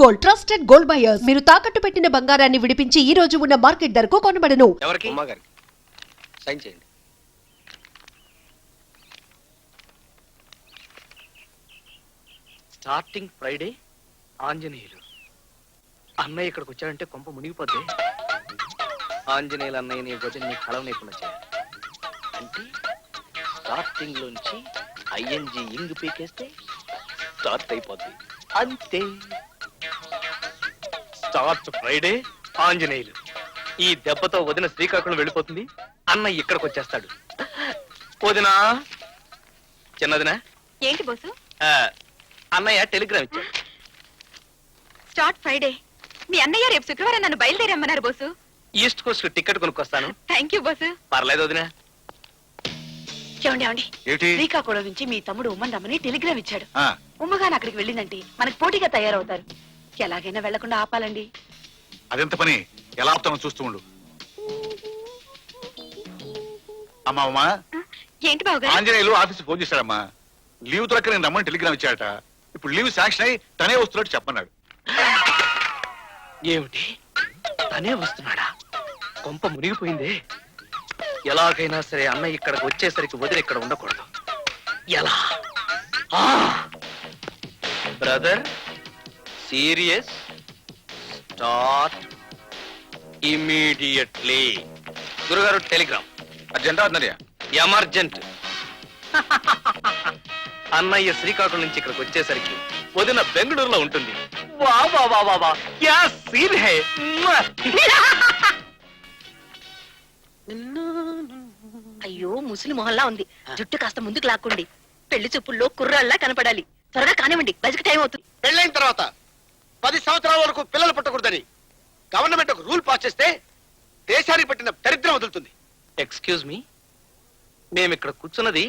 Gold trusted gold buyers. మీరు తాకట్టు పెట్టిన బంగారాన్ని విడిపించి ఈ రోజు ఉన్న మార్కెట్ ధరకు కొనబడను. ఎవరికి? ఉమ్మా గారికి సైన్ చేయండి. స్టార్టింగ్ ఫ్రైడే ఆంజనేయులు అన్నయ్య ఇక్కడికి వచ్చాడంటే కొంప మునిగిపోతే ఆంజనేయులు అన్నయ్యని భజన్ని కలవనీయకుండా చేయాలి. అంటే స్టార్టింగ్ లోంచి ఐఎన్జి ఇంగ్ పీకేస్తే స్టార్ట్ అయిపోద్ది. అంతే. Start Friday Anjaneyulu. ఈ దెబ్బతో వదిన శ్రీకాకుళం వెళ్ళిపోతుంది. అన్నయ్య ఇక్కడికి వచ్చేస్తాడు. వదినా, చిన్నదినా. ఏంటి బోసు? అన్నయ్య టెలిగ్రామ్ ఇచ్చాడు. Start Friday. మీ అన్నయ్య రేపు శుక్రవారం నన్ను బయలుదేరమ్మన్నారు బోసు. ఈస్ట్ కోస్ట్ టికెట్ కొనుక్కొస్తాను. Thank you boss. పర్లేదు వదినా. ఏమండి శ్రీకాకుళం నుంచి మీ తమ్ముడు ఉమ్మని రమ్మని టెలిగ్రామ్ ఇచ్చాడు. ఉమ్మగాని అక్కడికి వెళ్ళిందంటే మనకు పోటీగా తయారవుతారు. ఎలాగైనా వెళ్లకుండా ఆపాలండి. అదెంత పని, ఎలా ఆపుతామో చూస్తూ ఉండు. అమ్మా ఉమా, ఏంటి బావగారు? ఆంజనేయులు ఆఫీస్ ఫోన్ చేశాడమ్మా. లీవ్ దొరక్క నేను రమ్మని టెలిగ్రామ్ ఇచ్చాడట. ఇప్పుడు లీవ్ శాంక్షన్ అయి తనే వస్తున్నట్టు చెప్పన్నాడు. ఏమిటి, తనే వస్తున్నాడా? కొంప మునిగిపోయిందే. ఎలాగైనా సరే అన్నయ్య ఇక్కడికి వచ్చేసరికి వదిలి ఇక్కడ ఉండకూడదు. ఎలా? Brother, serious, start immediately. గురుగారు టెలిగ్రామ్. అర్జెంట్ అన్నయ్య, ఎమర్జెంట్. అన్నయ్య శ్రీకాకుళం నుంచి ఇక్కడికి వచ్చేసరికి వదిన బెంగళూరులో ఉంటుంది. వా వా వా వా వా, క్యా సీన్ హై. అయ్యో, ముసలి మొహల్లా ఉంది. జుట్టు కాస్త ముందుకు లాక్కోండి. పెళ్లి చూపుల్లో కుర్రాళ్ళ కనపడాలి. త్వరగా కానివ్వండి, బయటకు టైం అవుతుంది. పెళ్ళైన తర్వాత 10 సంవత్సరాల వరకు పిల్లలు పుట్టకూడదని గవర్నమెంట్ ఒక రూల్ పాస్ చేస్తే దేశానికి పట్టిన దరిద్రం వదులుతుంది. ఎక్స్క్యూజ్ మీ, మేము ఇక్కడ కూర్చున్నది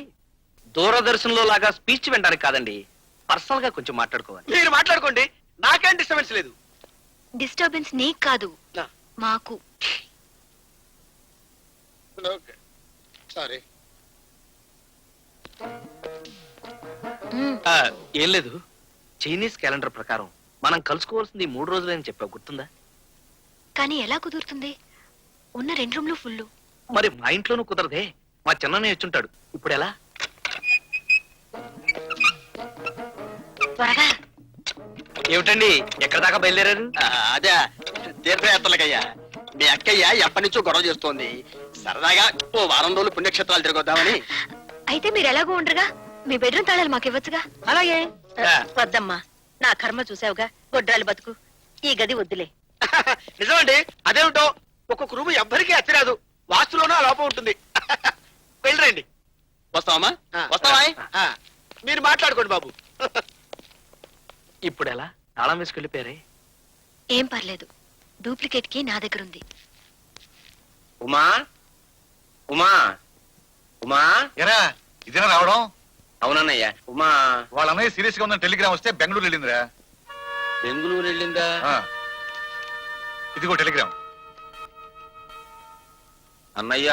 దూరదర్శన్ లో లాగా స్పీచ్ వినడానికి కాదండి. పర్సనల్ గా కొంచెం మాట్లాడుకోవాలి. మీరు మాట్లాడుకోండి, నాకేం డిస్టర్బెన్స్ లేదు. డిస్టర్బెన్స్ నీకు కాదు, మాకు. సారీ. ఏం లేదు, చైనీస్ క్యాలెండర్ ప్రకారం మనం కలుసుకోవాల్సింది 3 రోజులని చెప్పావు, గుర్తుందా? కానీ ఎలా కుదురుతుంది? ఉన్న 2 రూమ్లు ఫుల్. మరి మా ఇంట్లోనూ కుదరదే. మా చిన్ననే వచ్చుంటాడు. ఇప్పుడు ఎలా? త్వరగా. ఏమిటండి, ఎక్కడ దాకా బయలుదేరారు? అదే తీర్థయాత్రలకయ్యా. మీ అక్కయ్య ఎప్పటి నుంచో గొడవ చేస్తోంది. సరదాగా ఓ వారం రోజులు పుణ్యక్షేత్రాలు తిరగొద్దామని. అయితే మీరు ఎలాగో ఉండరుగా, మీ బెడ్రూమ్ తాళాలు మాకు ఇవ్వచ్చుగా. అలాగే. వద్దమ్మా, నా కర్మ చూసావుగా. గొడ్రాలు బతుకు, ఈ గది వద్దులే. నిజమండి, అదేమిటో ఒక్కొక్క రూము ఎవ్వరికీ అచ్చిరాదు. వాస్తులోనూ ఆ లోపం ఉంటుంది. వెళ్ళరండి. వస్తావమ్మా? వస్తావా? మీరు మాట్లాడుకోండి బాబు. ఇప్పుడు ఎలా? తాళం వేసుకెళ్ళిపోయారే. ఏం పర్లేదు, డూప్లికేట్ కి నా దగ్గర ఉంది. ఉమా, ఉమా, ఉమా. ఎరా ఇదేనా రావడం? అవునన్నయ్య. ఉమా వాళ్ళ అన్నయ్య సీరియస్ గా ఉందని టెలిగ్రామ్ వస్తే బెంగళూరు వెళ్ళిందిరా. బెంగళూరు వెళ్ళిందా? ఇదిగో టెలిగ్రామ్. అన్నయ్య,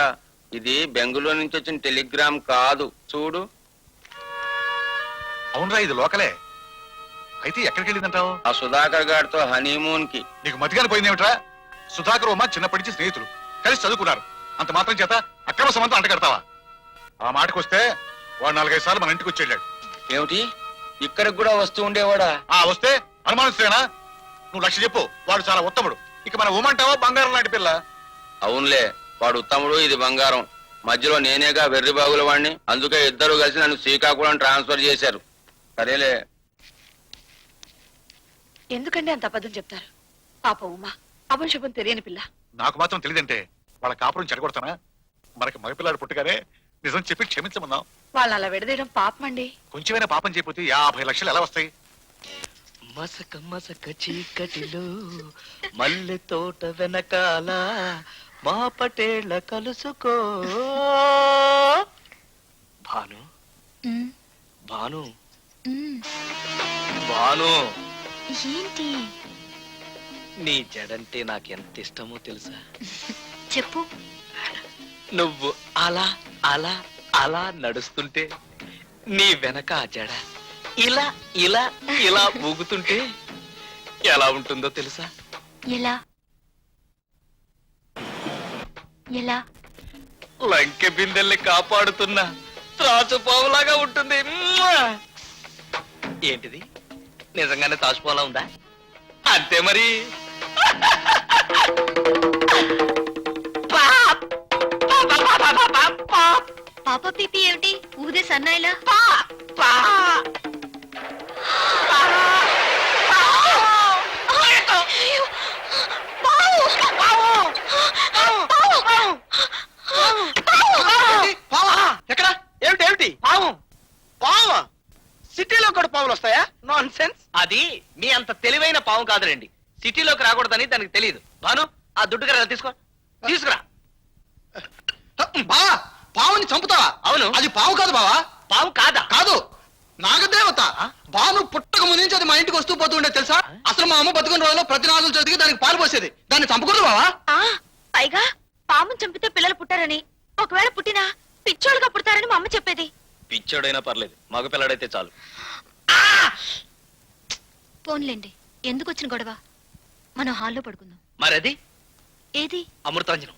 ఇది బెంగళూరు నుంచి వచ్చిన టెలిగ్రామ్ కాదు, చూడు. అవునరా, ఇది లోకలే. అయితే ఎక్కడికి వెళ్ళిందంటావు? ఆ సుధాకర్ గారితో హనీమూన్ కి. నీకు మతిగాని పోయిందేమిట్రా? సుధాకర్ ఉమ్మ చిన్నప్పటి నుంచి స్నేహితులు, కలిసి చదువుకున్నారు. అంత మాత్రం చేత అక్రమ సంబంధం అంటగడతావా? ఆ మాటకొస్తే వాడు 4-5 సార్లు మన ఇంటికి వచ్చి వెళ్ళాడు. ఏమిటి, ఇక్కడికి కూడా వస్తూ ఉండేవాడా? వస్తే అనుమానిస్తేనా? నువ్వు లక్ష్య చెప్పు, వాడు చాలా ఉత్తముడు. ఇక మన ఉమ్మంటావా బంగారం లాంటి పిల్ల. అవునులే, వాడు ఉత్తముడు, ఇది బంగారం. మధ్యలో నేనేగా వెర్రిబాగుల వాడిని. అందుకే ఇద్దరు కలిసి నన్ను శ్రీకాకుళం ట్రాన్స్ఫర్ చేశారు. సరేలే. ఎందుకంటే అంత అబద్ధం చెప్తారు? పాప ఉమా, అపశుభం తెలియని పిల్ల. నాకు మాత్రం తెలియదంటే వాళ్ళ కాపురం చెడగొడతానా? మనకి మగపిల్లాడు పుట్టుగానే నిజం చెప్పి క్షమించమన్నాం. వాళ్ళని అలా విడదీయడం పాపం అండి. కొంచెమైనా పాపం చేయకపోతే 50 లక్షలు ఎలా వస్తాయి? మసక మసక చీకటిలో మల్లె తోట వెనకాల మా పటేళ్ళ కలుసుకో. భాను, భాను, భాను. ఏంటి? నీ జడంటే నాకెంత ఇష్టమో తెలుసా? చెప్పు. నువ్వు అలా అలా అలా నడుస్తుంటే నీ వెనక ఆ జడ ఇలా ఇలా ఇలా ఊగుతుంటే ఎలా ఉంటుందో తెలుసా? ఎలా ఎలా లంకె బిందెల్ని కాపాడుతున్న త్రాసు పావులాగా ఉంటుంది. మ్వా! ఏంటిది నిజంగానే తాసుపావులా ఉందా? అంతే మరి. పాప పీపీ ఏమిటి ఊదే సన్నాయిలా? ఎక్కడ ఏమిటి ఏమిటి పాము పావు సిటీలో కూడా పావులు వస్తాయా? Non sense. అది మీ అంత తెలివైన పాము కాదులేండి. సిటీలోకి రాకూడదని దానికి తెలియదు. భాను ఆ దుడ్డు కర్ర తీసుకో, తీసుకురా. బావా పావుని చంపుతావా? అవును. అది పావు కాదు బావా. పాము కాదా? కాదు నాగదేవత. బాను పుట్టక ముందు నుంచి అది మా ఇంటికి వస్తూ పోతూ ఉండేది తెలుసా? అసలు మా అమ్మ బతుకున్న రోజులో ప్రతి నాగులు చదివి దానికి పాలు పోసేది. దాన్ని చంపకూడదు బావా. పైగా పాముని చంపితే పిల్లలు పుట్టారని, ఒకవేళ పుట్టినా పిచ్చోళ్ళుగా పుడతారని మా అమ్మ చెప్పేది. పిచ్చోడైనా పర్లేదు, మగ పిల్లడైతే చాలు. పోన్లేండి, ఎందుకు వచ్చిన గొడవ? మనం హాల్లో పడుకుందాం. మరది ఏది? అమృతాంజనం.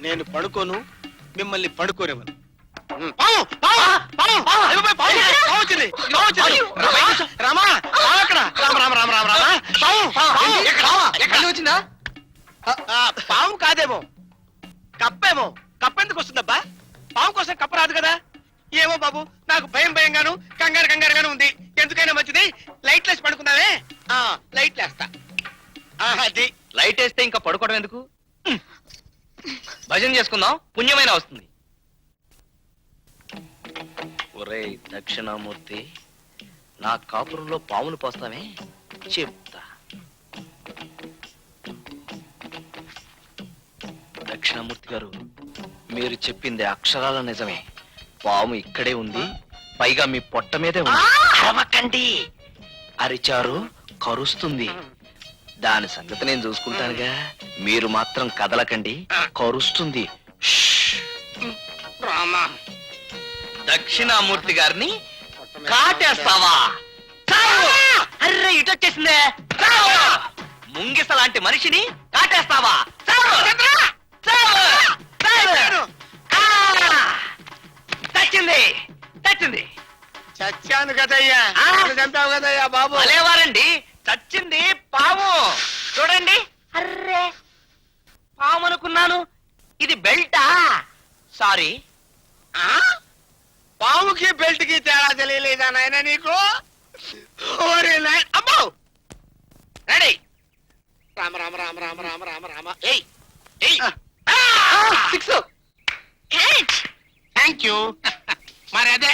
నేను పడుకోను, మిమ్మల్ని పడుకోనివ్వను. వచ్చిందా? పాము కాదేమో, కప్పేమో. కప్పెందుకు వస్తుందబ్బా? పాము కోసం కప్ప రాదు కదా. ఏమో బాబు, నాకు భయం భయంగాను కంగారుగాను ఉంది. ఎందుకైనా మంచిది లైట్ లేసి పడుకుందామే. లైట్ లేస్తా. అది లైట్ వేస్తే ఇంకా పడుకోవడం ఎందుకు? భజన చేసుకుందాం, పుణ్యమైన వస్తుంది. ఒరేయ్ దక్షిణామూర్తి, నా కాపురంలో పాములు పోస్తామే చెప్తా. దక్షిణామూర్తి గారు, మీరు చెప్పింది అక్షరాల నిజమే. పాము ఇక్కడే ఉంది, పైగా మీ పొట్ట మీదే ఉంది. అరవకండి, అరిచారు కరుస్తుంది. దాని సంగతి నేను చూసుకుంటానుగా. మీరు మాత్రం కదలకండి, కరుస్తుంది. దక్షిణామూర్తి గారిని కాటేస్తావా? అర్రే ఇటొచ్చేసిందే. ముంగిస లాంటి మనిషిని కాటేస్తావా? చచ్చింది. చచ్చాను కదయ్యా, చంపావు కదయ్యా బాబు. అలేవారండి, చచ్చింది పాము. చూడండి. అర్రే పాము అనుకున్నాను, ఇది బెల్టా. సారీ. పాముకి బెల్ట్ కి తేడా తెలియలేదా నాయన నీకు? అమ్మో ready. Rama Rama Rama Rama Rama Rama Rama. Thank you. మరి అదే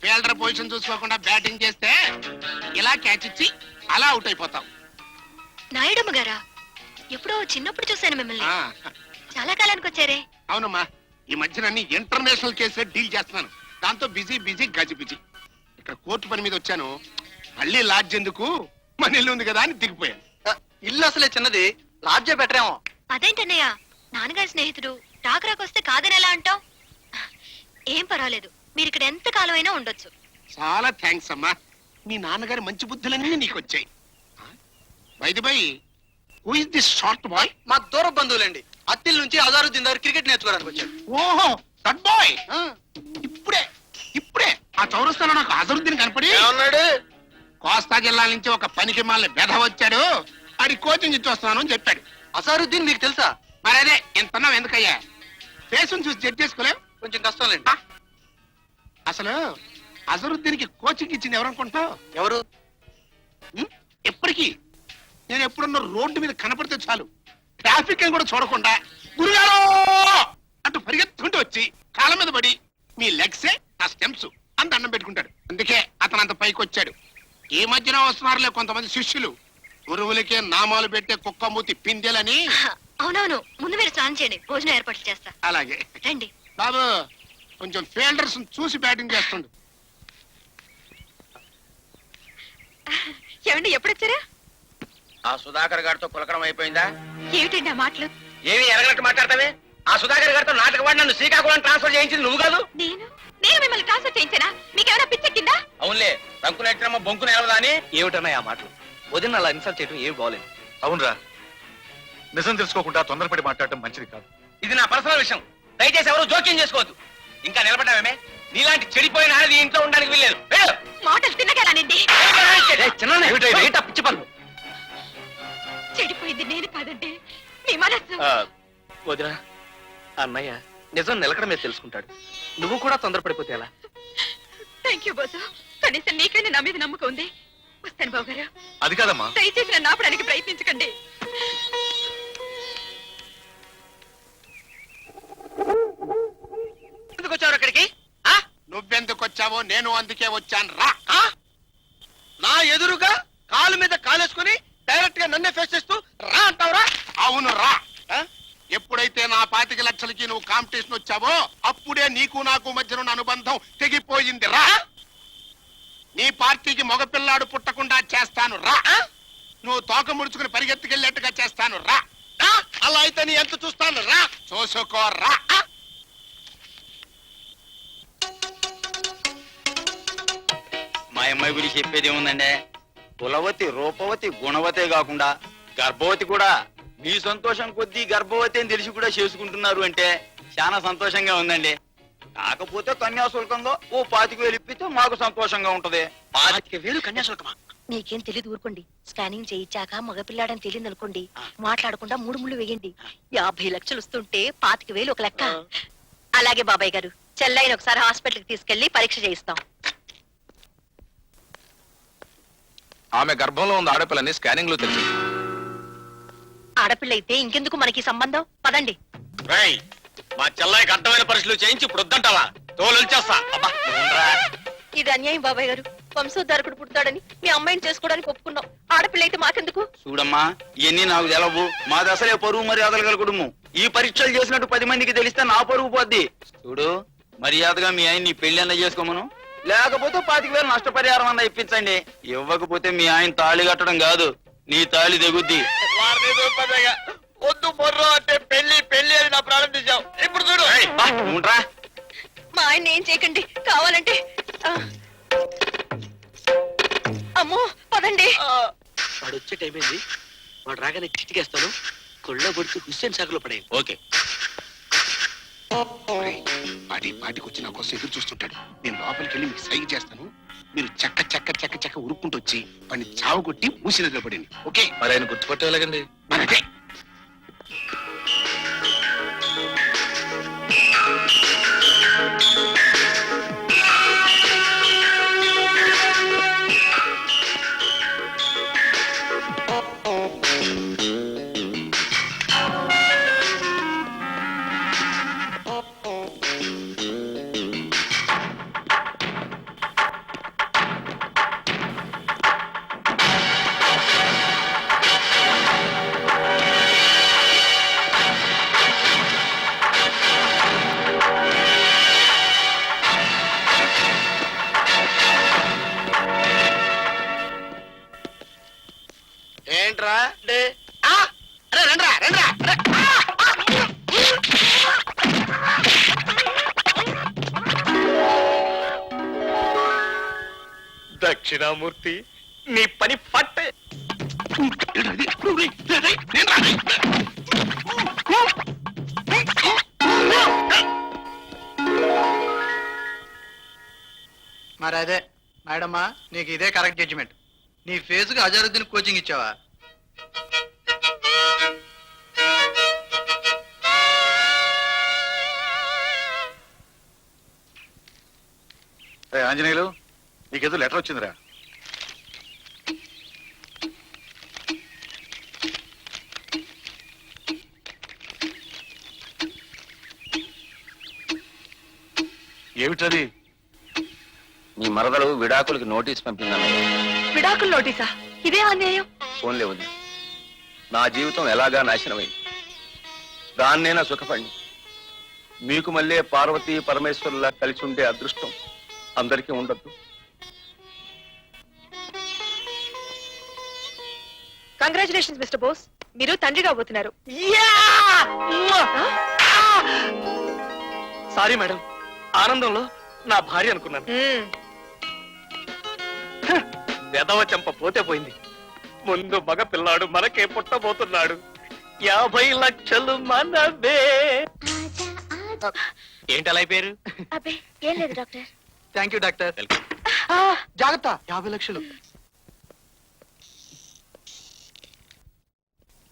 ఫీల్డర్ పొజిషన్ చూసుకోకుండా బ్యాటింగ్ చేస్తే ఇలా క్యాచ్ ఇచ్చి అలా అవుట్ అయిపోతాం. నాయుడమ్మ గారా, ఎప్పుడో చిన్నప్పుడు చూశాను మిమ్మల్ని. చాలా కాలానికి వచ్చారే. అవునమ్మా, ఈ మధ్యన అన్ని ఇంటర్నేషనల్ కేసులు డీల్ చేస్తున్నాను. దాంతో బిజీ గజిబిజీ. ఇక్కడ కోర్టు పని మీద వచ్చాను. మళ్ళీ లాడ్జ్ ఎందుకు, మన ఇల్లు ఉంది కదా అని దిగిపోయాను. ఇల్లు అసలే చిన్నది, లాడ్జే బెటర్ ఏమో. అదేంటన్నయ్య, నాన్నగారి స్నేహితుడు రాకరాకొస్తే కాదని ఎలా అంటావు? ఏం పర్వాలేదు, మీరు ఇక్కడ ఎంత కాలం అయినా ఉండొచ్చు. చాలా థ్యాంక్స్ అమ్మా. మీ నాన్నగారి మంచి బుద్ధులన్నీ నీకు వచ్చాయి. By who is this short boy? మా దూర బంధువులండి. అత్తిల్ నుంచి అజారుద్దీన్ దగ్గర క్రికెట్ నేర్చుకోవడానికి వచ్చాడు. ఓహో దట్ బాయ్. ఇప్పుడే ఆ చౌరస్తాలో నాకు అజరుద్దీన్ కనపడి ఏమన్నాడు? కోస్తా జిల్లా నుంచి ఒక పనికి మాల బెధ వచ్చాడు, అది కోచింగ్ ఇచ్చి వస్తున్నాను అని చెప్పాడు. అజారుద్దీన్ మీకు తెలుసా? మరి అదే ఎంతన్నావు ఎందుకయ్యా? ఫేసును చూసి జడ్జ్ చేసుకోలేం. కొంచెం కష్టంలేండి. అసలు అజరుద్దీన్ కి కోచింగ్ ఇచ్చింది ఎవరనుకుంటున్నావు? ఎవరు? ఎప్పటికీ నేను ఎప్పుడున్న రోడ్డు మీద కనపడితే చాలు, ట్రాఫిక్ అని కూడా చూడకుండా గురుగారు అంటూ పరిగెత్తుకుంటూ వచ్చి కాళ్ళ మీద పడి మీ లెగ్సే ఆ స్టెమ్స్ అని దండం పెట్టుకుంటాడు. అందుకే అతను అంత పైకి వచ్చాడు. ఈ మధ్యన వస్తున్నారులే కొంతమంది శిష్యులు, గురువులకే నామాలు పెట్టే కుక్క మూతి పిందెలని. అవునవును, ముందు మీరు స్నానం చేయండి, భోజనం ఏర్పాట్లు చేస్తా. అలాగే రండి. బాబు, కొంచెం ఫీల్డర్స్ చూసి బ్యాటింగ్ చేస్తుండు. ఏమండి ఎప్పుడు వచ్చారా? ఆ సుధాకర్ గారితో కులకడం అయిపోయిందా? ఏమిటండి ఆ మాటలు? ఏమి ఎరగనట్టు మాట్లాడతావే? ఆ సుధాకర్ గారితో నాటకవాడి నన్ను శ్రీకాకుళం ట్రాన్స్ఫర్ చేయించింది నువ్వు కాదు? నేను నేను మిమ్మల్ని ట్రాన్స్ఫర్ చేయించానా? మీకేమైనా పిచ్చెక్కిందా? అవునులే, రంకు నెట్టినమ్మ బొంకు నిలవదా అని. ఏమిటన్నా ఆ మాటలు? వదిన అలా ఇన్సల్ట్ చేయడం ఏమి బాగోలేదు. అవునరా, నిజం తెలుసుకోకుండా తొందరపడి మాట్లాడటం మంచిది కాదు. ఇది నా పర్సనల్ విషయం, దయచేసి ఎవరు జోక్యం చేసుకోవద్దు. ఇంకా నిలబడ్డావేమే? నీలాంటి చెడిపోయిన ఆడది ఇంట్లో ఉండడానికి వీల్లేదు. వెళ్ళు. మాటలు తిన్నగానండి. పిచ్చి పనులు. చెడిపోయింది నేను కాదండి, మీ మనసు. వదిన, అన్నయ్య నిజం నిలకడమే తెలుసుకుంటాడు. నువ్వు కూడా తొందరపడిపోతే ఎలా? థ్యాంక్ యూ బాసు, కనీసం నీకైనా నా మీద నమ్మకం ఉంది. వస్తాను బాబు గారు. అది కాదమ్మా. దయచేసి నన్ను ఆపడానికి ప్రయత్నించకండి. ఎందుకు వచ్చావు అక్కడికి? నువ్వెందుకు వచ్చావో నేను అందుకే వచ్చాను రా. నా ఎదురుగా కాలు మీద కాలేసుకుని డైరెక్ట్ గా నన్నే ఫేస్ చేస్తూ రా అంటావురా? అవును రా. ఎప్పుడైతే నా 25 లక్షలకి నువ్వు కాంపిటీషన్ వచ్చావో అప్పుడే నీకు నాకు మధ్యన ఉన్న అనుబంధం తెగిపోయింది రా. నీ పార్టీకి మగపిల్లాడు పుట్టకుండా చేస్తాను రా. నువ్వు తోక ముడుచుకుని పరిగెత్తుకెళ్ళేట్టుగా చేస్తాను రా. అలా అయితే నీ ఎంత చూస్తాను రా. చూసుకో రా. మా అమ్మాయి గురించి చెప్పేది ఏముందండి? కులవతి, రూపవతి, గుణవతే కాకుండా గర్భవతి కూడా. మీ సంతోషం కొద్దీ గర్భవతి అని తెలిసి కూడా చేసుకుంటున్నారు అంటే చాలా సంతోషంగా ఉందండి. కాకపోతే కన్యాశుల్కంగా ఓ 25,000 ఇప్పితే మాకు సంతోషంగా ఉంటది. 25,000 కన్యాశుల్కమా? మీకేం తెలీదు, ఊరుకోండి. స్కానింగ్ చేయించాక మగపిల్లాడని తెలియదు అనుకోండి, మాట్లాడకుండా 3 ముళ్ళు వేయండి. 50 లక్షలు వస్తుంటే 25,000 ఒక లెక్క. అలాగే బాబాయ్ గారు, చెల్లైన ఒకసారి హాస్పిటల్కి తీసుకెళ్లి పరీక్ష చేయిస్తాం. ఆమె గర్భంలో ఉన్న ఆడపిల్లని స్కానింగ్ లో తెలిసింది. ఆడపిల్ల అయితే ఇంకెందుకు మనకి సంబంధం? పదండి. మా చెల్లాయికి అడ్డమైన పరీక్షలు చేయించి ఇప్పుడు వద్దంటావా? తోలుచేస్తా. ఇది అన్యాయం బాబాయ్ గారు. వంశోద్ధారకుడు పుడతాడని మీ అమ్మాయిని చేసుకోవడానికి ఒప్పుకున్నాం. ఆడపిల్ల అయితే మాకెందుకు? చూడమ్మా, ఇవన్నీ నాకు తెలవు. మా దశలే పరువు మర్యాదలు గల కుటుంబం. ఈ పరీక్షలు చేసినట్టు 10 మందికి తెలిస్తే నా పరువు పోద్ది. చూడు, మర్యాదగా మీ ఆయన నీ పెళ్లి అన్న చేసుకోమను, లేకపోతే 25,000 నష్టపరిహారం అన్న ఇప్పించండి. ఇవ్వకపోతే మీ ఆయన తాళి కట్టడం కాదు, నీ తాళి తెగుద్ది. వద్దు మొర్రో అంటే పెళ్లి పెళ్లి అని నా ప్రారంభించావు. ఇప్పుడు చూడు. ఉంటా. మా ఆయన ఏం చేయకండి, కావాలంటే అమ్మో పదండి. వాడు వచ్చే టైం అయింది. వాడు రాగానే చిటికేస్తాను, కొళ్ళ పొడిచి హుస్సేన్ సాగర్లో పడే. ఓకే. పాటికి వచ్చి నా కోసం ఎదురు చూస్తుంటాడు. నేను లోపలికి వెళ్ళి మీకు సైగ చేస్తాను. మీరు చక్క చక్క చక్క చక్క ఉరుక్కుంటూ వచ్చి వాడిని చావు కొట్టి మూసి నిలబడింది. ఓకే? మరి ఆయన గుర్తుపట్టేలాగండి. మనదే. ఏంట్రా? అరే రండ్రా రండ్రా. దక్షిణామూర్తి, నీ పని పట్టే. మరి అదే మేడమ్మా, నీకు ఇదే కరెక్ట్ జడ్జిమెంట్. నీ ఫేస్ కి అజరుద్దీన్ కోచింగ్ ఇచ్చావా? ఆంజనేయులు, నీకేదో లెటర్ వచ్చిందిరా. ఏమిటది? నీ మరదలు విడాకులకి నోటీస్ పంపిందన్నయ్య. విడాకుల నోటీసా? ఇదే అన్యాయం. ఫోన్లే వదిన, నా జీవితం ఎలాగా నాశనమైంది. దాన్నైనా సుఖపడి మీకు మళ్ళీ పార్వతీ పరమేశ్వరులా కలిసి ఉండే అదృష్టం అందరికీ ఉండద్దు. కంగ్రాచులేషన్స్ మిస్టర్ బోస్, మీరు తండ్రి కాబోతున్నారు. సారీ మేడం, ఆనందంలో నా భార్య అనుకున్నాను. వెదవ చెంప పోతే పోయింది. ముందు మగ పిల్లాడు మనకే పుట్టబోతున్నాడు. 50 లక్షలు మనవే. ఏంటి అలా అయిపోయారు? అబ్బే ఏం లేదు డాక్టర్. Thank you doctor. జాగ్రత్త, 50 లక్షలు.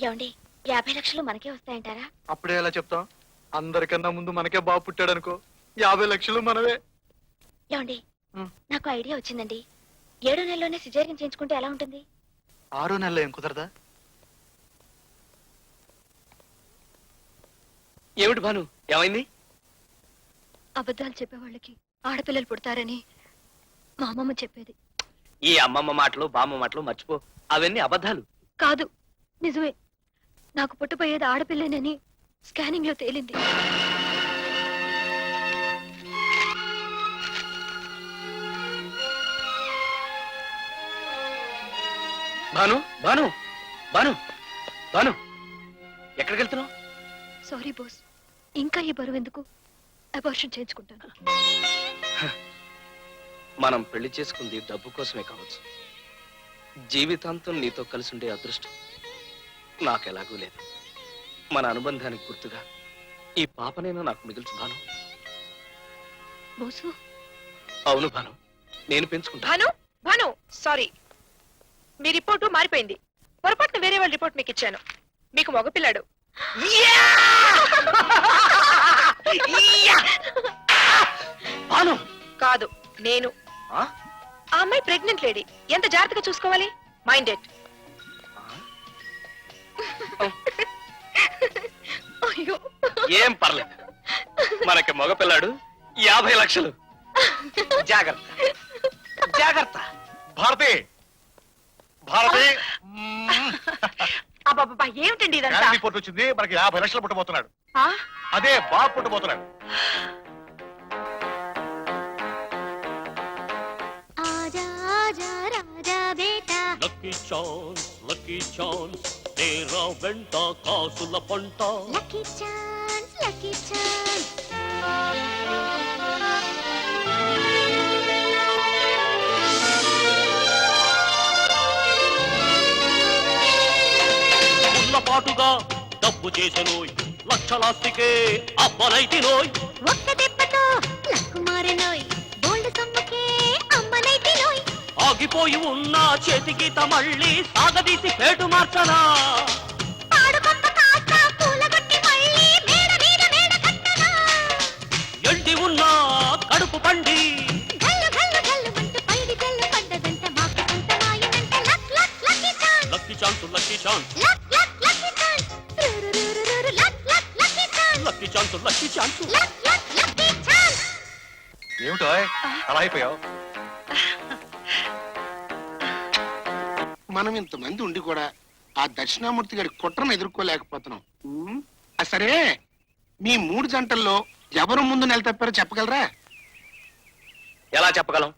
ఏమండి 50 లక్షలు మనకే వస్తాయంటారా? అప్పుడే ఎలా చెప్తాం? అందరికన్నా ముందు మనకే బాబు పుట్టాడు అనుకో, 50 లక్షలు మనవే. ఏమండి ఉం. నాకు ఐడియా వచ్చిందండి. 7వ నెలలోనే సిజేరియన్ చేయించుకుంటే ఎలా ఉంటుంది? 6వ నెలలో ఏం కుదరదా? ఏమిటి భాను, ఏమైంది? అబద్ధాలు చెప్పేవాళ్ళకి ఆడపిల్లలు పుడతారని మా అమ్మమ్మ చెప్పేది. ఈ అమ్మమ్మ మాటలు బామ్మ మాటలు మర్చిపో, అవన్నీ అబద్ధాలు. కాదు నిజమే, నాకు పుట్టబోయేది ఆడపిల్లేనని స్కానింగ్ లో తేలింది. భాను భాను భాను భాను, ఎక్కడికి వెళ్తున్నావు? సారీ బోస్, ఇంకా ఈ బరువు ఎందుకు? అబార్షన్ చేయించుకుంటాను. మనం పెళ్లి చేసుకుంది డబ్బు కోసమే కావచ్చు. జీవితాంతం నీతో కలిసి ఉండే అదృష్టం నాకెలాగూ లేదు. మన అనుబంధానికి గుర్తుగా ఈ పాపనైనా నాకు మిగిల్చు భాను. బోసు అవును భాను, నేను పెంచుకుంటా. భాను భాను సారీ, మీ రిపోర్టు మారిపోయింది. పొరపాటున వేరే వాళ్ళ రిపోర్ట్ మీకు ఇచ్చాను. మీకు మగపిల్లాడు. భాను కాదు నేను. ఆ? ఆ అమ్మాయి ప్రెగ్నెంట్ లేడీ. ఎంత జాగ్రత్తగా చూసుకోవాలి. మైండెడ్. అయ్యో ఏం పర్లేదు, మనకి మగపిల్లాడు 50 లక్షలు. జాగ్రత్త జాగ్రత్త. భారతి, భారతి, అబ్బాబ్బా ఏమిటండి ఇదంతా? స్కానింగ్ రిపోర్ట్ వచ్చింది. మనకి 50 లక్షలు పుట్టబోతున్నాడు. ఆ? అదే బాబు పుట్టబోతున్నాడు. లక్కీ ఛాన్స్, లక్కీ ఛాన్స్, తేరా వెంట కాసుల పంట. Lucky chance, lucky chance. ఉన్నపాటుగా డబ్బు చేసెనోయ్, లక్షలాస్తికే అబ్బనైతినోయ్. ఒక్క దెబ్బతో లక్కు మారెనోయ్, బోల్డ్ సొమ్ముకే అమ్మనైతినోయ్. ఆగిపోయి ఉన్న చేతిగీత మళ్ళీ సాగదీసి పేటు మార్చనా. పాడుకొంప కాస్త పూలగొట్టి మళ్ళీ మేడ మీద మేడ కట్టనా. ఎండి ఉన్న కడుపు పండి గల్లు గల్లు గల్లు మంటూ పైడి గల్లు పడ్డదంట. మాకు సొంతమాయనంట. Luck luck lucky chance. Lucky chance, lucky chance, luck luck lucky chance. రురురురురు luck luck lucky chance. Lucky chance, lucky chance. Luck luck lucky chance. ఏమిటో అలా అయిపోయావు? మనం ఇంతమంది ఉండి కూడా ఆ దక్షిణామూర్తి గారి కుట్రను ఎదుర్కోలేకపోతున్నాం. సరే, మీ 3 జంటల్లో ఎవరు ముందు నిలతప్పారో చెప్పగలరా? ఎలా చెప్పగలం?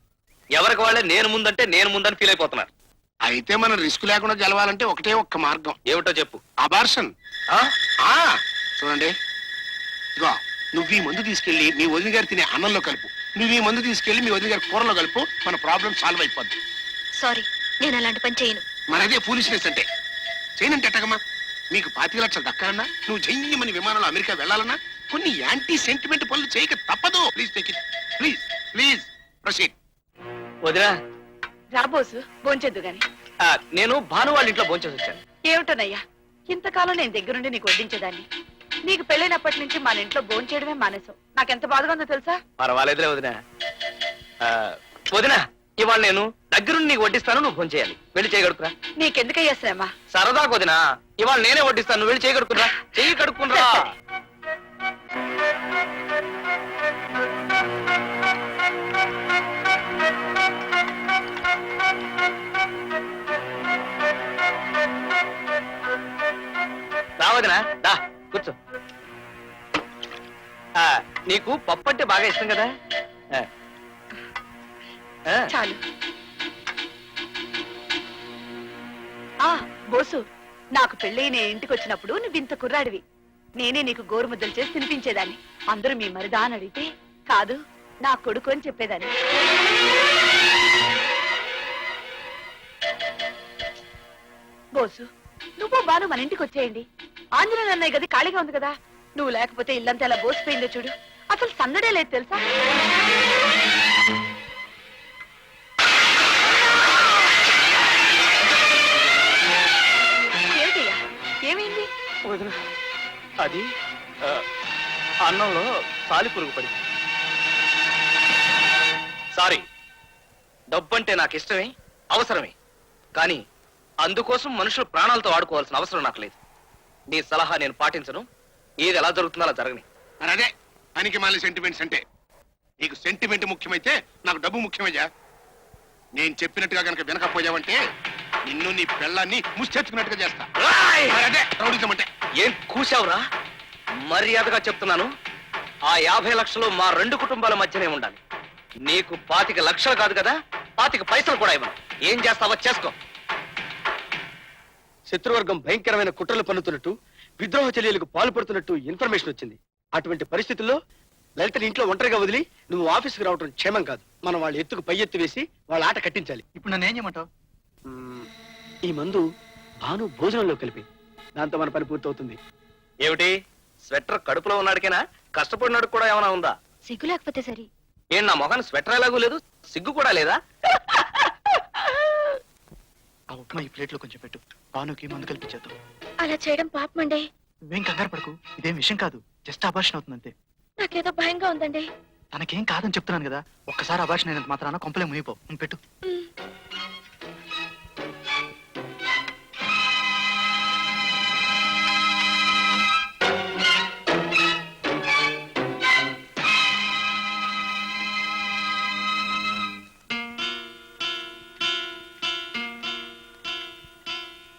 ఎవరికి వాళ్ళే నేను ముందంటే నేను ముందని ఫీల్ అయిపోతున్నారు. అయితే మనం రిస్క్ లేకుండా గెలవాలంటే ఒకటే ఒక్క మార్గం. ఏమిటో చెప్పు. అబార్షన్. ఆ? చూడండి, ఇగో నువ్వు ఈ మందు తీసుకెళ్లి మీ వదిన గారు తినే అన్నంలో కలుపు. నువ్వు ఈ మందు తీసుకెళ్లి మీ వదిన గారి కూరలో కలుపు. మన ప్రాబ్లం సాల్వ్ అయిపోద్ది. సారీ, నేను అలాంటి పని చేయను. మరి అదే ఫూలిష్నెస్ అంటే. చేయనంటే ఎట్టగమ్మా? మీకు 25 లక్షలు దక్కాలన్నా, నువ్వు జయ్యమని విమానంలో అమెరికా వెళ్ళాలన్నా కొన్ని యాంటీ సెంటిమెంట్ పనులు చేయక తప్పదు. Please take it. Please please proceed. వదినా, రాబోసు భోంచెద్దు గాని. నేను భాను వాళ్ళ ఇంట్లో భోంచేసి వచ్చాను. ఏమిటోనయ్యా, ఇంతకాలం నేను దగ్గరుండి నీకు వడ్డించేదాన్ని. నీకు పెళ్ళైనప్పటి నుంచి మన ఇంట్లో భోంచేయడమే మానేసావు. నాకెంత బాధగా ఉందో తెలుసా? పర్వాలేదులే వదినా. వదినా, ఇవాళ నేను దగ్గరుండి నీకు వడ్డిస్తాను, నువ్వు ఫోన్ చేయాలి. వెళ్ళి చేయగడుకురా. నీకెందుకయ్యా శ్రమ? సరదాకు వదినా, ఇవాళ నేనే వడ్డిస్తాను, నువ్వు వెళ్ళి చేయగడుకురా. చెయ్యి కడుక్కునరా. వదినా దా కూర్చో. నీకు పప్పు అంటే బాగా ఇష్టం కదా. చాలు. బోసు, నాకు పెళ్ళి నేను ఇంటికి వచ్చినప్పుడు నువ్వు ఇంత కుర్రాడివి. నేనే నీకు గోరుముద్దలు చేసి తినిపించేదాన్ని. అందరూ మీ మరిదా అని అడిగితే కాదు నా కొడుకు అని చెప్పేదాన్ని. బోసు, నువ్వు బాను మన ఇంటికి వచ్చేయండి. ఆంజనేయులు అన్నయ్య గది ఖాళీగా ఉంది కదా. నువ్వు లేకపోతే ఇల్లంతా ఎలా బోసిపోయిందో చూడు. అసలు సందడే లేదు తెలుసా. ఏమిటయ్యా, ఏమైంది? వదినా అది అన్నంలో సాలి పురుగు పడింది. సారీ, డబ్బంటే నాకు ఇష్టమే, అవసరమే. కానీ అందుకోసం మనుషులు ప్రాణాలతో ఆడుకోవాల్సిన అవసరం నాకు లేదు. నీ సలహా నేను పాటించను. ఏది ఎలా జరుగుతుందో అలా జరగని. మరి అదే పనికి మాలి సెంటిమెంట్స్ అంటే. నీకు సెంటిమెంట్ ముఖ్యమైతే నాకు డబ్బు ముఖ్యమయ్యా. నేను చెప్పినట్టుగా కనుక వినకపోయావంటే నిన్ను నీ పెళ్ళాన్ని ముష్టెత్తుకున్నట్టుగా చేస్తా. మరి అదే రౌడిజం అంటే. ఏం కూసావురా? మర్యాదగా చెప్తున్నాను, ఆ 50 లక్షలు మా 2 కుటుంబాల మధ్యనే ఉండాలి. నీకు 25 లక్షలు కాదు కదా, 25 పైసలు కూడా ఇవ్వను. ఏం చేస్తావో చేసుకో. శత్రువర్గం భయంకరమైన కుట్రలు పన్నుతున్నట్టు, విద్రోహ చర్యలకు పాల్పడుతున్నట్టు ఇన్ఫర్మేషన్ వచ్చింది. అటువంటి పరిస్థితుల్లో లలితని ఇంట్లో ఒంటరిగా వదిలి నువ్వు ఆఫీస్కి రావడం క్షేమం కాదు. మనం వాళ్ళ ఎత్తుకు పై ఎత్తు వేసి వాళ్ళ ఆట కట్టించాలి. ఇప్పుడు నన్ను ఏం చేయమంటావు? ఈ మందు భాను భోజనంలో కలిపి, దాంతో మన పని పూర్తవుతుంది. ఏమిటి, స్వెటర్ కడుపులో ఉన్నాడికేనా? కష్టపడినాడు కూడా ఏమైనా ఉందా? సిగ్గు లేకపోతే సరి. ఏం నా మొహాన్ని స్వెటర్ ఎలాగూ లేదు, సిగ్గు కూడా లేదా? ఆ ఉప్మా ఈ ప్లేట్లో కొంచెం పెట్టు. భానుకి మందు కల్పించేద్దాం. అలా చేయడం పాపమండి. నువ్వేం కంగారు పడకు, ఇదేం విషయం కాదు. జస్ట్ అబార్షన్ అవుతుంది అంతే. నాకేదో భయంగా ఉందండి. తనకేం కాదని చెప్తున్నాను కదా. ఒక్కసారి అబార్షన్ అయినంత మాత్రాన కొంపలే మునిగిపో. నువ్వు పెట్టు.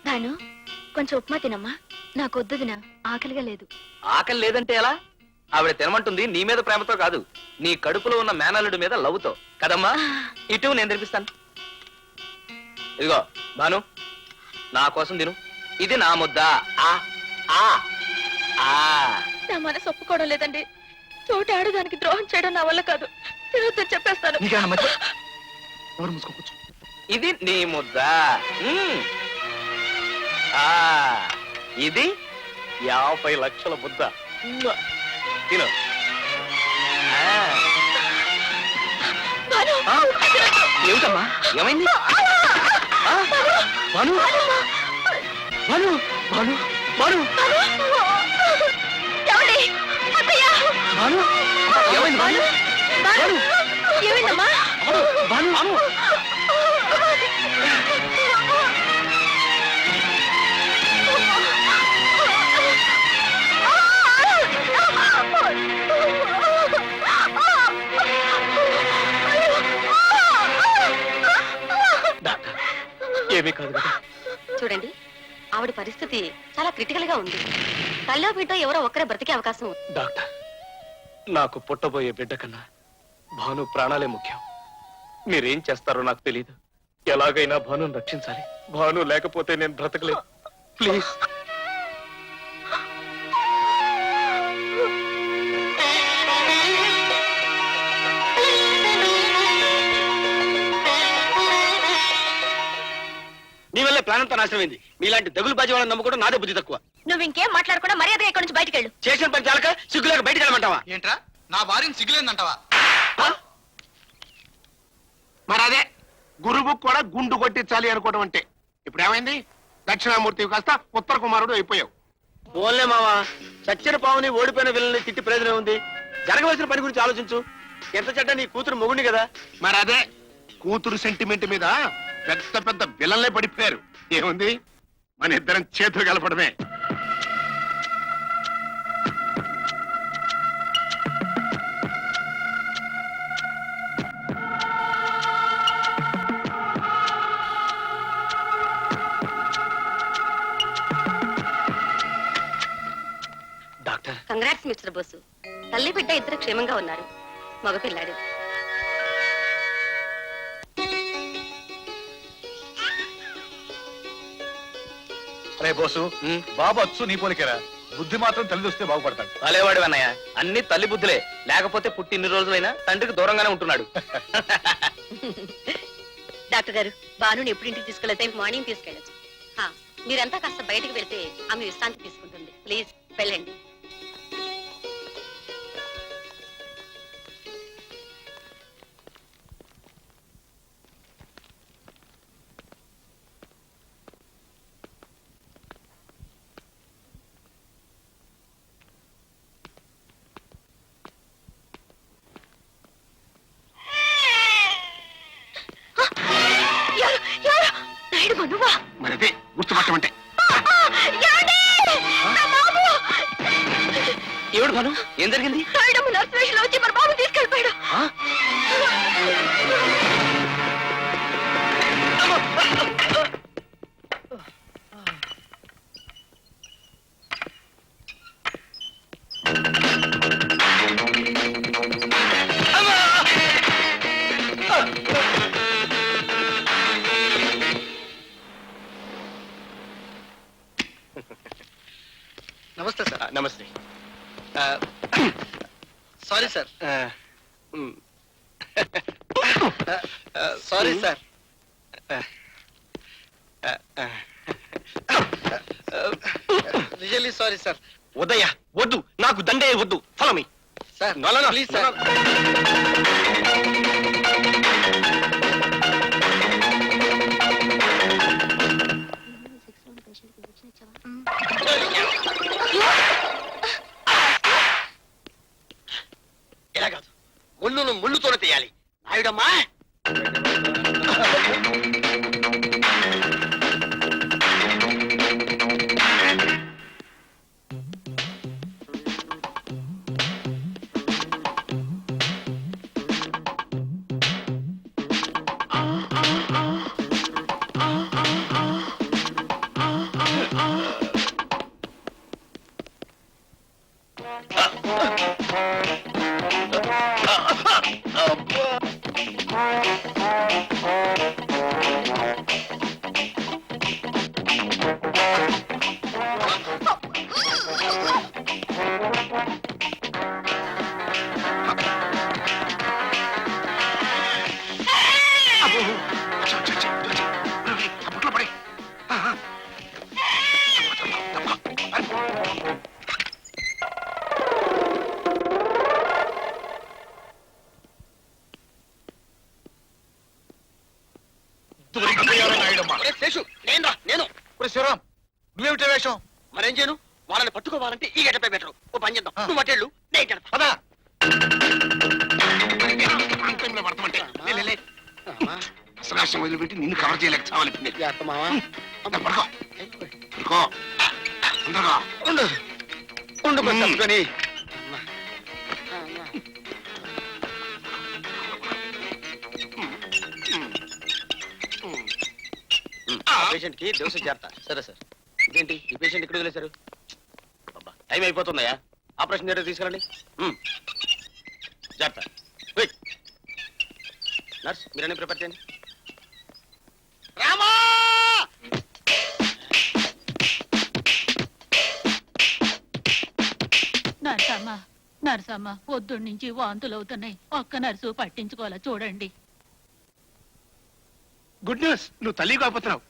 భాను, కొంచెం ఉప్మా తినమ్మా. నాకొద్దు దినా, ఆకలిగా లేదు. ఆకలి లేదంటే ఎలా? ఆవిడ తినమంటుంది నీ మీద ప్రేమతో కాదు, నీ కడుపులో ఉన్న మేనల్లుడి మీద లవ్వుతో కదమ్మా. ఇటు నేను తినిపిస్తాను. ఇదిగో భాను, నా కోసం తిను. ఇది నా ముద్ద. నా మనసు ఒప్పుకోవడం లేదండి. తోటి ఆడదానికి ద్రోహం చేయడం నా వల్ల కాదు. తినొద్దని చెప్పేస్తాను. నీకేనా మధ్య ఎవరు మూసుకోవచ్చు? ఇది నీ ముద్ద. ఇది 50 లక్షల ముద్ద. తిను. ఏమిటమ్మా, ఏమైంది? భాను, భాను, భాను, భాను, భాను, ఏమైంది భాను? భాను, ఏమైందమ్మా? భాను, భాను. ఏమీ కాదు కదా. చూడండి, ఆవిడ పరిస్థితి చాలా క్రిటికల్ గా ఉంది. తల్లో బిడ్డ ఎవరో ఒక్కరే బ్రతికే అవకాశం ఉంది. డాక్టర్, నాకు పుట్టబోయే బిడ్డ కన్నా భాను ప్రాణాలే ముఖ్యం. మీరేం చేస్తారో నాకు తెలియదు. ఎలాగైనా భానుని రక్షించాలి. భాను లేకపోతే నేను బ్రతకలేదు. ప్లీజ్. నీ వల్లే ప్లాన్ అంతా నాశనమైంది. మీలాంటి దగులు బాజీ వాళ్ళని నమ్ముకోవడం నాదే బుద్ధి తక్కువ. నువ్వు ఇంకేం మాట్లాడకుండా మర్యాదగా ఇక్కడి నుంచి బయటికి వెళ్ళు. చేసిన పని చాలక సిగ్గులేక బయటికి వెళ్ళమంటావా? ఏంట్రా, నా భార్యను సిగ్గులేదంటావా? మరి అదే గురువు కూడా గుండు కొట్టించాలి అనుకోవడం అంటే. ఇప్పుడు ఏమైంది? దక్షిణామూర్తి కాస్త ఉత్తర కుమారుడు అయిపోయావు. ఓన్లే మావా, చచ్చిన పావుని ఓడిపోయిన విల్లని తిట్టి ప్రయోజనం ఉంది. జరగవలసిన పని గురించి ఆలోచించు. ఎంత చెడ్డ నీ కూతురు మొగుండి కదా. మరి అదే కూతురు సెంటిమెంట్ మీద పెద్ద పెద్ద విలన్లే పడిపోయారు. ఏముంది, మన ఇద్దరం చేతులు కలపడమే. డాక్టర్ కంగ్రాట్స్ మిస్టర్ బోసు. తల్లి బిడ్డ ఇద్దరు క్షేమంగా ఉన్నారు. మగపిల్లాడు. అరే బోసు బాబు అచ్చు నీ పోలికేరా, బుద్ధి మాత్రం తల్లి వస్తే బాగుపడతాడు. భలేవాడు అన్నయ్య, అన్ని తల్లి బుద్ధులే. లేకపోతే పుట్టి ఇన్ని రోజులైనా తండ్రికి దూరంగానే ఉంటున్నాడు. డాక్టర్ గారు, బాను ఎప్పుడు ఇంటికి తీసుకెళ్తే మార్నింగ్ తీసుకెళ్ళచ్చు. మీరంతా కాస్త బయటికి వెళ్తే ఆమె విశ్రాంతి తీసుకుంటుంది. ప్లీజ్ వెళ్ళండి. మరి అదే గుర్తుపట్టమంటే. ఏమిటి భాను, ఏం జరిగింది? వచ్చి మన బాబు తీసుకెళ్ళిపోయాడు. నమస్తే సార్. నమస్తే. Sorry sir. Sorry sir. Really sorry sir. వద్దయ్యా, వద్దు, నాకు దండే వద్దు. Follow me sir please sir. ఎలా కాదు, ముళ్ళును ముళ్ళుతోనే తీయాలి. నాయుడమ్మా, నేను శివరాం, నువ్వేమిటి వేషం? మరేం చేయను, వాళ్ళని పట్టుకోవాలంటే ఈ గడ్డపై బెటరు. ఓ పని చేద్దాం, నువ్వు అటెళ్ళు, నేను గడప. పదా పడతామంటే అసలు వదిలిపెట్టి నిన్ను కవర్ చేయలేక చావాలి. పడుకో పడుకో తొందరగా ఉండు తప్పుకొని. పేషెంట్ కి దోశ చేస్తా. సరే సార్. ఇదేంటి ఈ పేషెంట్ ఇక్కడ వదిలేశారు? టైం అయిపోతుందయ్యా, ఆపరేషన్ థియేటర్ తీసుకెళ్ళండి. జాగ్రత్త. క్విక్. నర్స్, మీరన్నీ ప్రిపేర్ చేయండి. రామా, నర్సమ్మ పొద్దున్న నుంచి వాంతులు అవుతున్నాయి. ఒక్క నర్సు పట్టించుకోవాలా చూడండి. గుడ్ న్యూస్, నువ్వు తల్లి కాకపోతున్నావు.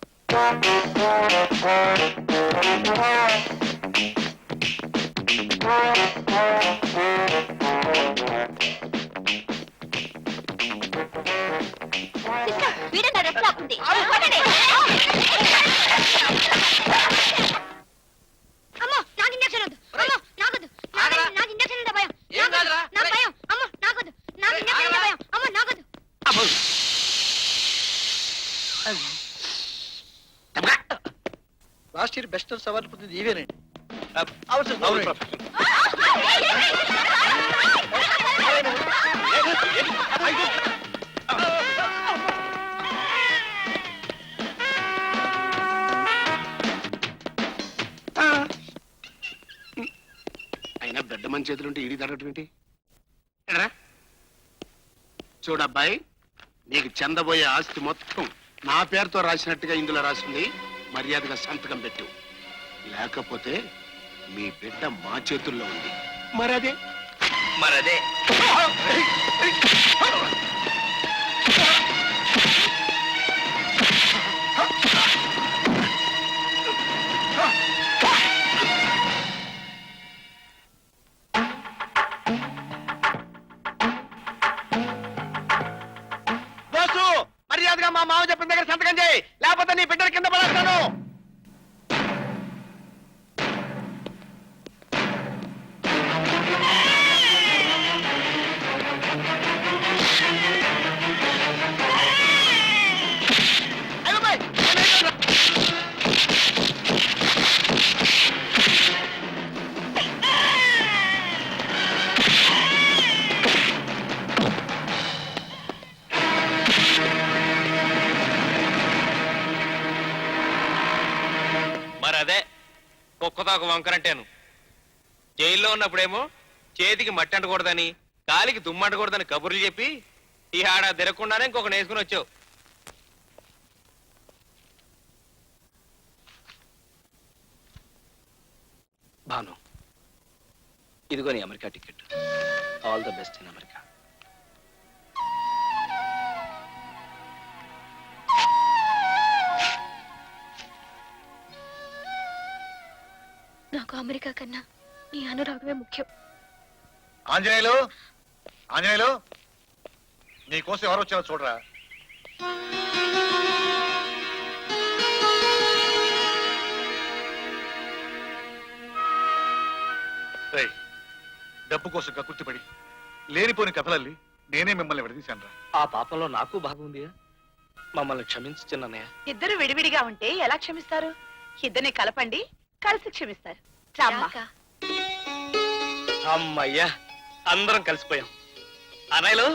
లాస్ట్ ఇయర్ బెస్ట్ అవార్డు పొందింది ఇవేనండి. పెద్ద మంచి చేతులుంటే ఈడి తడటం ఏంటి? ఎడరా చూడబ్బాయి, నీకు చెందబోయే ఆస్తి మొత్తం నా పేరుతో రాసినట్టుగా ఇందులో రాసింది. మర్యాదగా సంతకం పెట్టు, లేకపోతే మీ బిడ్డ మా చేతుల్లో ఉంది. మరదే మరదే బోసు, మర్యాదగా మా మామ చెప్పిన దగ్గర సంతకం చేయి, లేకపోతే నీ బిడ్డల కింద పడేస్తాను. అయ్య బాబాయ్, మరదే కుక్కతోక వంకరంటేను. జైల్లో ఉన్నప్పుడేమో చేతికి మట్టి అంటకూడదని, కాలికి దుమ్ము అంటకూడదని కబుర్లు చెప్పి ఈ ఆడ తిరగకుండానే ఇంకొక నేసుకుని వచ్చావు. భాను, ఇదిగో నీ America ticket. All the best in America. నాకు అమెరికా కన్నా నీ అనురాగమే ముఖ్యం. ఆంజనేయులు, ఆంజనేయులు, నీకోసం ఎవరు వచ్చారో చూడరా. రేయ్, డబ్బు కోసం కక్కుర్తిపడి లేనిపోని కథలల్లి నేనే మిమ్మల్ని విడదీశాను రా. ఆ పాపంలో నాకు భాగం ఉంది. మమ్మల్ని క్షమించు చిన్నయ్య. ఇద్దరు విడివిడిగా ఉంటే ఎలా క్షమిస్తారు? ఇద్దరిని కలపండి, కలిసి క్షమిస్తారు. రామ్మా. అమ్మయ్యా, అందరం కలిసిపోయాం. అన్నయ్యలు,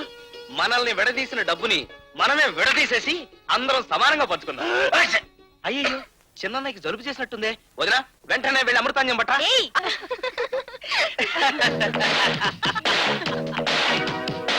మనల్ని విడదీసిన డబ్బుని మనమే విడదీసేసి అందరం సమానంగా పంచుకున్నాం. అయ్యో, చిన్నన్నయ్యకి జలుబు చేసినట్టుందే. వదినా, వెంటనే వెళ్ళి అమృతాంజం బట్ట.